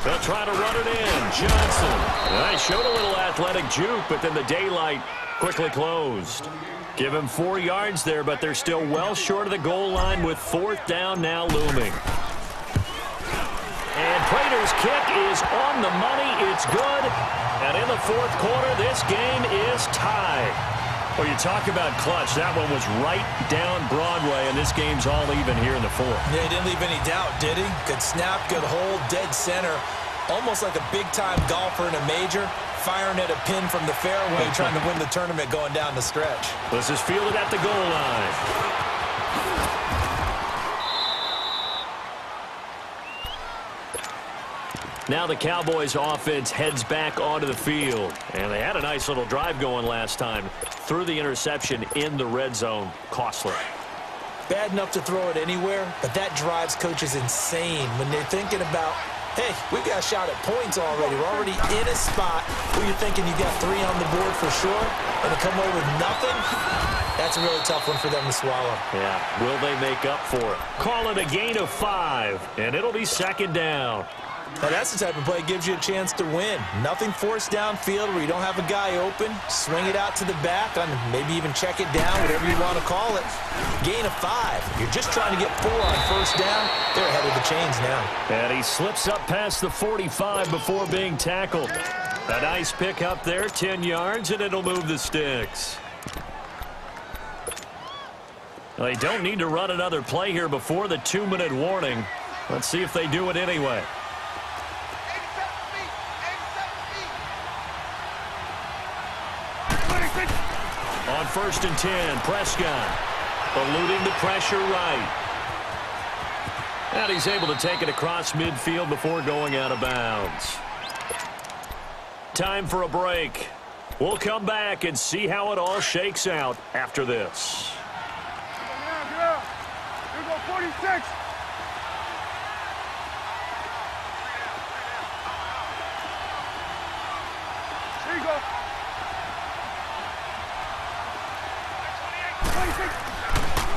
They'll try to run it in. Johnson. They showed a little athletic juke, but then the daylight quickly closed. Give him 4 yards there, but they're still well short of the goal line with 4th down now looming. And Prater's kick is on the money. It's good. And in the fourth quarter, this game is tied. Well, you talk about clutch. That one was right down Broadway, and this game's all even here in the fourth. Yeah, he didn't leave any doubt, did he? Good snap, good hold, dead center. Almost like a big-time golfer in a major, firing at a pin from the fairway, trying to win the tournament going down the stretch. This is fielded at the goal line. Now the Cowboys offense heads back onto the field. And they had a nice little drive going last time. Threw the interception in the red zone. Costly. Bad enough to throw it anywhere, but that drives coaches insane when they're thinking about, hey, we've got a shot at points already. We're already in a spot where you're thinking you got 3 on the board for sure, and to come away with nothing, that's a really tough one for them to swallow. Yeah, will they make up for it? Call it a gain of 5, and it'll be second down. Now, that's the type of play that gives you a chance to win. Nothing forced downfield where you don't have a guy open. Swing it out to the back, and maybe even check it down, whatever you want to call it. Gain of 5. You're just trying to get 4 on first down. They're ahead of the chains now. And he slips up past the 45 before being tackled. A nice pick up there, 10 yards, and it'll move the sticks. Well, they don't need to run another play here before the 2-minute warning. Let's see if they do it anyway. On 1st and 10, Prescott eluding the pressure right. And he's able to take it across midfield before going out of bounds. Time for a break. We'll come back and see how it all shakes out after this. Here go 46. Here you go.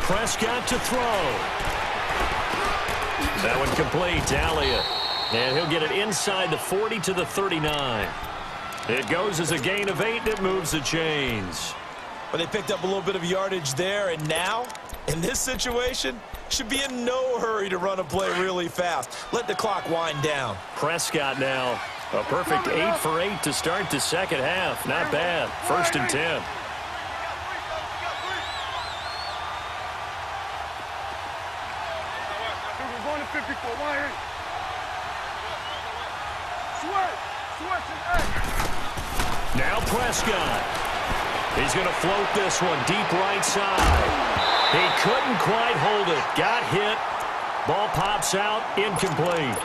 Prescott to throw. That one complete to Elliott. And he'll get it inside the 40 to the 39. It goes as a gain of 8, and it moves the chains. But they picked up a little bit of yardage there, and now, in this situation, should be in no hurry to run a play really fast. Let the clock wind down. Prescott now, a perfect 8 for 8 to start the second half. Not bad. 1st and 10. Now Prescott. He's going to float this one deep right side. He couldn't quite hold it. Got hit. Ball pops out. Incomplete.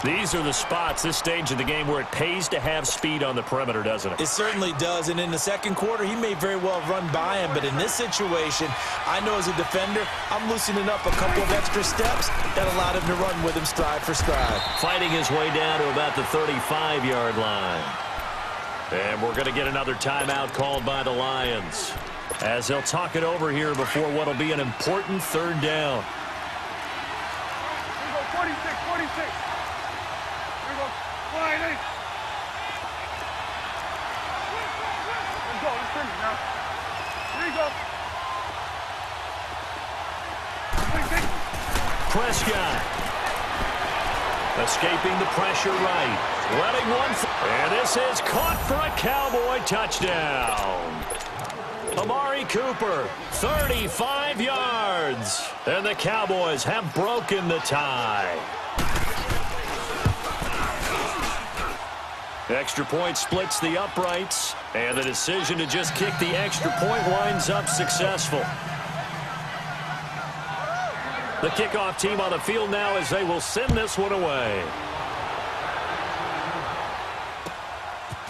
These are the spots, this stage of the game, where it pays to have speed on the perimeter, doesn't it? It certainly does, and in the second quarter, he may very well run by him, but in this situation, I know as a defender, I'm loosening up a couple of extra steps that allowed him to run with him stride for stride. Fighting his way down to about the 35-yard line. And we're going to get another timeout called by the Lions, as they'll talk it over here before what will be an important 3rd down. Here you go 46, 46. Here you go. Flying in. Let's go. Let's finish now. Here you go. 26. Prescott. Escaping the pressure right. Letting one. And this is caught for a Cowboy touchdown. Amari Cooper, 35 yards. And the Cowboys have broken the tie. Extra point splits the uprights. And the decision to just kick the extra point winds up successful. The kickoff team on the field now as they will send this one away.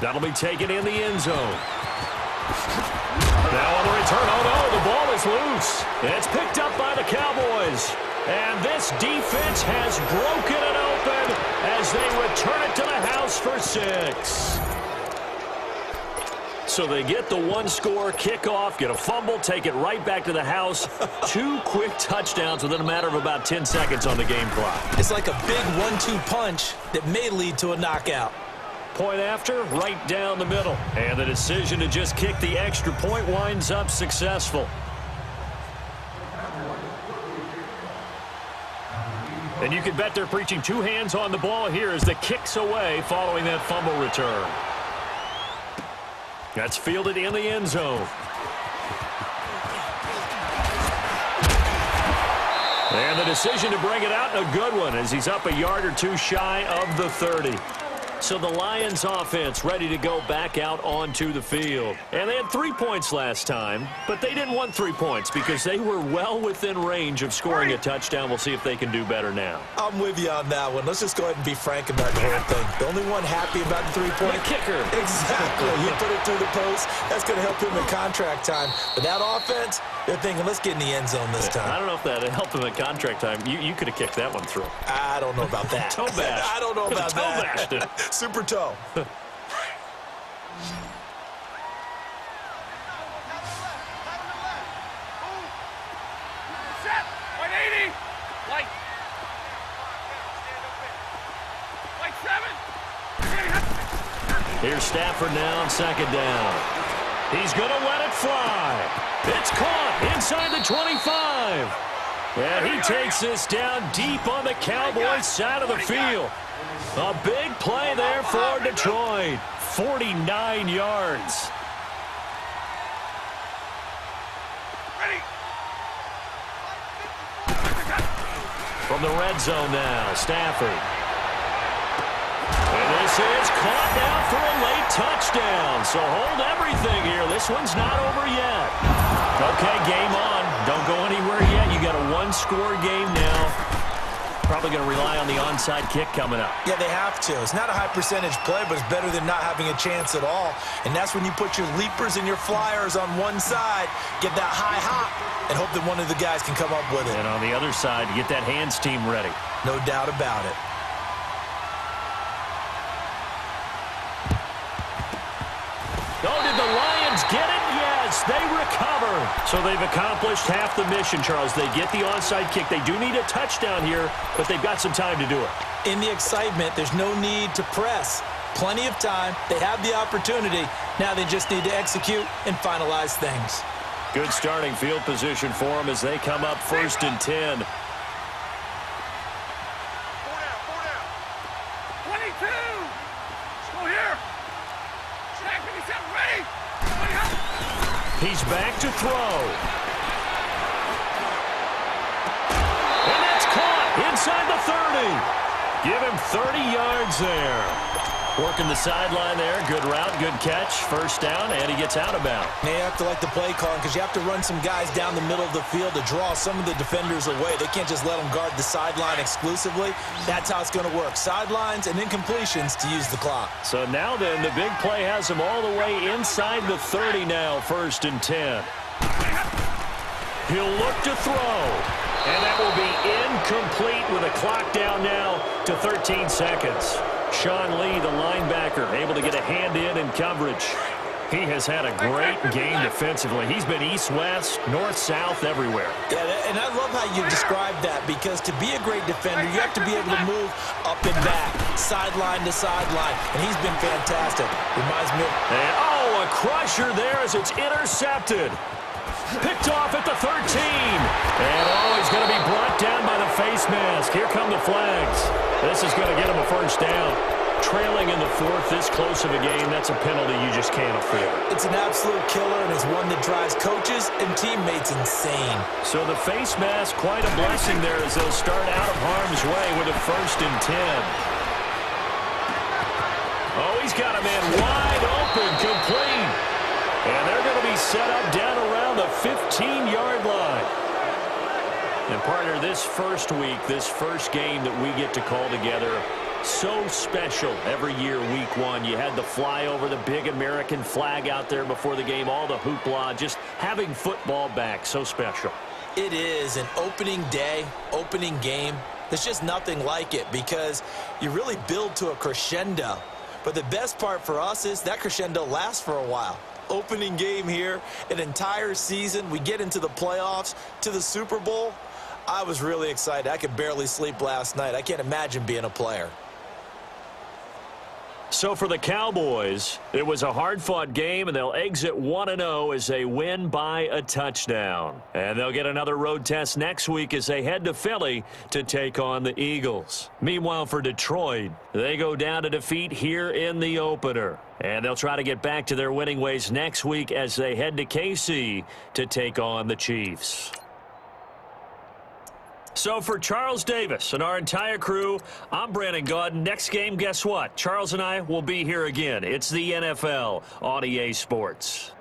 That'll be taken in the end zone. Now on the return, oh no, the ball is loose. It's picked up by the Cowboys. And this defense has broken it open as they return it to the house for 6. So they get the 1-score kickoff, get a fumble, take it right back to the house. 2 quick touchdowns within a matter of about 10 seconds on the game clock. It's like a big 1-2 punch that may lead to a knockout. Point after, right down the middle. And the decision to just kick the extra point winds up successful. And you can bet they're preaching two hands on the ball here as the kick's away following that fumble return. That's fielded in the end zone. And the decision to bring it out, a good one, as he's up a yard or two shy of the 30. So the Lions offense ready to go back out onto the field. And they had 3 points last time, but they didn't want 3 points because they were well within range of scoring a touchdown. We'll see if they can do better now. I'm with you on that one. Let's just go ahead and be frank about the whole thing. The only one happy about the 3-point. The kicker. Exactly. He put it through the post. That's going to help him in contract time. But that offense, they're thinking, let's get in the end zone this time. I don't know if that helped him in contract time. You could have kicked that one through. I don't know about that. Toe bash. I don't know about toe that. Bashed it. Super toe. Set. 180. Light. Light 7. Here's Stafford now on second down. He's going to let it fly. It's caught inside the 25. And he takes this down deep on the Cowboys side of the field. A big play there for Detroit. 49 yards. Ready. From the red zone now, Stafford. And this is caught now for a late touchdown. So hold everything here. This one's not over yet. Okay, game on. Don't go anywhere yet. You got a one-score game now. Probably going to rely on the onside kick coming up. Yeah, they have to. It's not a high percentage play, but it's better than not having a chance at all. And that's when you put your leapers and your flyers on one side, get that high hop, and hope that one of the guys can come up with it. And on the other side, get that hands team ready. No doubt about it. Oh, did the Lions get it? Yes, they recover. So they've accomplished half the mission, Charles. They get the onside kick. They do need a touchdown here, but they've got some time to do it. In the excitement, there's no need to press. Plenty of time. They have the opportunity. Now they just need to execute and finalize things. Good starting field position for them as they come up 1st and 10. 4 down. 22. Let's go here. Snack 57. Ready. He's back to throw. And that's caught inside the 30. Give him 30 yards there. Working the sideline there. Good route, good catch. First down, and he gets out of bounds. They have to like the play calling because you have to run some guys down the middle of the field to draw some of the defenders away. They can't just let them guard the sideline exclusively. That's how it's going to work. Sidelines and incompletions to use the clock. So now then, the big play has him all the way inside the 30 now, 1st and 10. He'll look to throw. And that will be incomplete with a clock down now to 13 seconds. Sean Lee, the linebacker, able to get a hand in coverage. He has had a great game defensively. He's been east-west, north-south, everywhere. Yeah, and I love how you describe that because to be a great defender, you have to be able to move up and back, sideline to sideline, and he's been fantastic. Reminds me of... And, a crusher there as it's intercepted. Picked off at the 13. And, he's going to be brought down by the face mask. Here come the flags. This is going to get him a first down. Trailing in the 4th, this close of a game, that's a penalty you just can't afford. It's an absolute killer, and it's one that drives coaches and teammates insane. So the face mask, quite a blessing there as they'll start out of harm's way with a 1st and 10. Oh, he's got a man wide open, complete. And they're going to be set up down around the 15-yard line. And, partner, this first week, this first game that we get to call together, so special every year, week 1. You had the flyover, the big American flag out there before the game, all the hoopla, just having football back, so special. It is an opening day, opening game. There's just nothing like it because you really build to a crescendo. But the best part for us is that crescendo lasts for a while. Opening game here, an entire season. We get into the playoffs, to the Super Bowl. I was really excited. I could barely sleep last night. I can't imagine being a player. So for the Cowboys, it was a hard-fought game, and they'll exit 1-0 as they win by a touchdown. And they'll get another road test next week as they head to Philly to take on the Eagles. Meanwhile, for Detroit, they go down to defeat here in the opener. And they'll try to get back to their winning ways next week as they head to KC to take on the Chiefs. So for Charles Davis and our entire crew, I'm Brandon Gaudin. Next game, guess what? Charles and I will be here again. It's the NFL on EA Sports.